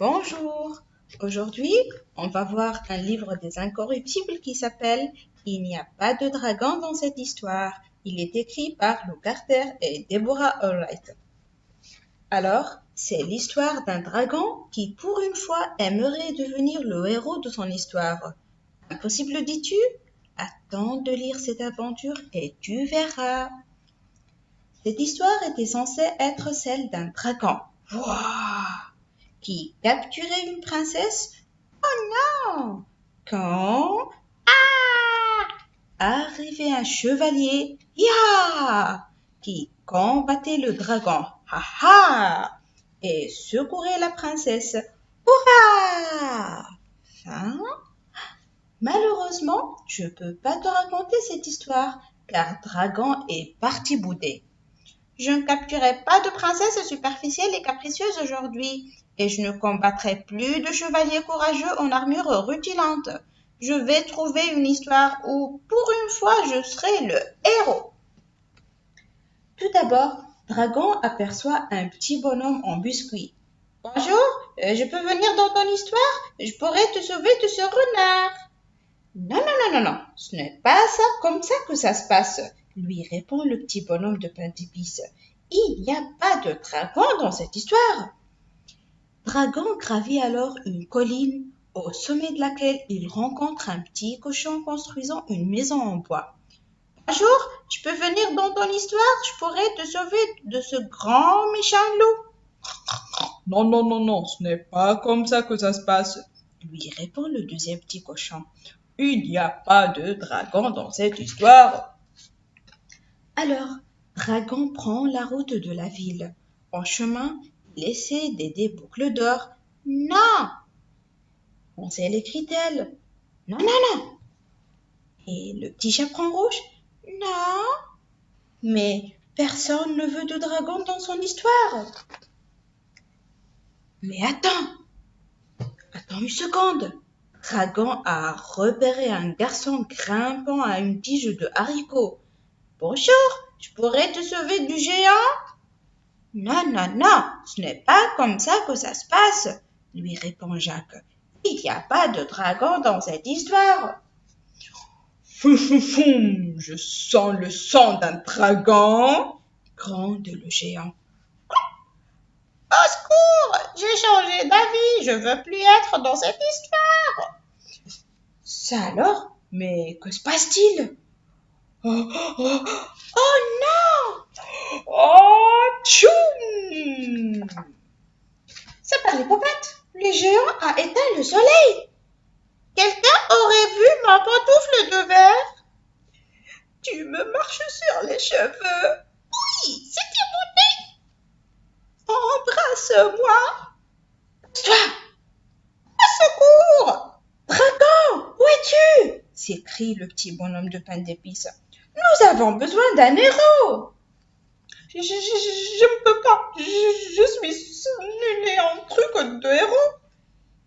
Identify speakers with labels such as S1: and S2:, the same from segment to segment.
S1: Bonjour, aujourd'hui on va voir un livre des incorruptibles qui s'appelle « Il n'y a pas de dragon dans cette histoire ». Il est écrit par Lou Carter et Deborah Allwright. Alors, c'est l'histoire d'un dragon qui pour une fois aimerait devenir le héros de son histoire. Impossible dis-tu? Attends de lire cette aventure et tu verras. Cette histoire était censée être celle d'un dragon. Wouah! Qui capturait une princesse? Oh non! Quand arrivait un chevalier, ya! Qui combattait le dragon, ha ha! Et secourait la princesse, hurrah! Fin. Malheureusement, je peux pas te raconter cette histoire, car Dragon est parti bouder. Je ne capturerai pas de princesse superficielle et capricieuse aujourd'hui, et je ne combattrai plus de chevaliers courageux en armure rutilante. Je vais trouver une histoire où, pour une fois, je serai le héros. Tout d'abord, Dragon aperçoit un petit bonhomme en biscuit. Bonjour, je peux venir dans ton histoire? Je pourrais te sauver de ce renard. Non, ce n'est pas ça comme ça que ça se passe, lui répond le petit bonhomme de pain d'épices. Il n'y a pas de dragon dans cette histoire. Dragon gravit alors une colline, au sommet de laquelle il rencontre un petit cochon construisant une maison en bois. Bonjour, je peux venir dans ton histoire? Je pourrais te sauver de ce grand méchant loup.
S2: Non, ce n'est pas comme ça que ça se passe,
S1: lui répond le deuxième petit cochon.
S2: Il n'y a pas de dragon dans cette histoire.
S1: Alors, Dragon prend la route de la ville. En chemin, il essaie d'aider Boucle d'Or. Non! Ansel et Critel. Non. Et le petit chaperon rouge. Non! Mais personne ne veut de dragon dans son histoire. Mais attends une seconde. Dragon a repéré un garçon grimpant à une tige de haricots. Bonjour, je pourrais te sauver du géant? Non, ce n'est pas comme ça que ça se passe, lui répond Jacques. Il n'y a pas de dragon dans cette histoire.
S2: Foum, je sens le sang d'un dragon,
S1: gronde le géant.
S3: Au secours, j'ai changé d'avis, je veux plus être dans cette histoire.
S1: Ça alors? Mais que se passe-t-il?
S3: Oh non!
S2: Oh, tchoum!
S3: C'est par les popettes. Le géant a éteint le soleil. Quelqu'un aurait vu ma pantoufle de verre?
S2: Tu me marches sur les cheveux.
S3: Oui, c'est une
S2: Embrasse-moi.
S1: Toi!
S3: Au secours!
S1: Dragon, où es-tu? S'écrie le petit bonhomme de pain d'épices. Nous avons besoin d'un héros.
S2: Je ne peux pas. Je suis nul en truc de héros.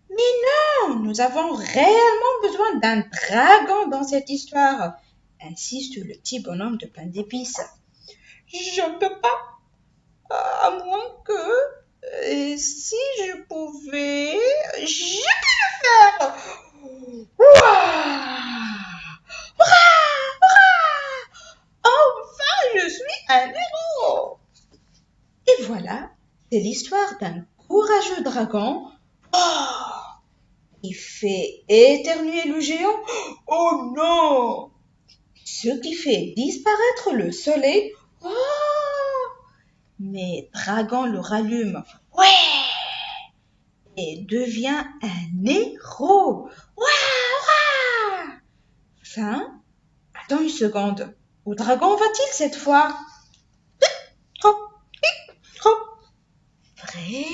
S1: Mais non, nous avons réellement besoin d'un dragon dans cette histoire, insiste le petit bonhomme de pain d'épices.
S2: Je ne peux pas, à moins que, et si je pouvais, je peux le faire. Enfin, je suis un héros.
S1: Et voilà, c'est l'histoire d'un courageux dragon qui fait éternuer le géant.
S2: Oh non!
S1: Ce qui fait disparaître le soleil. Mais Dragon le rallume. Ouais! Et devient un héros. Fin. Attends une seconde. Où Dragon va-t-il cette fois? Vrai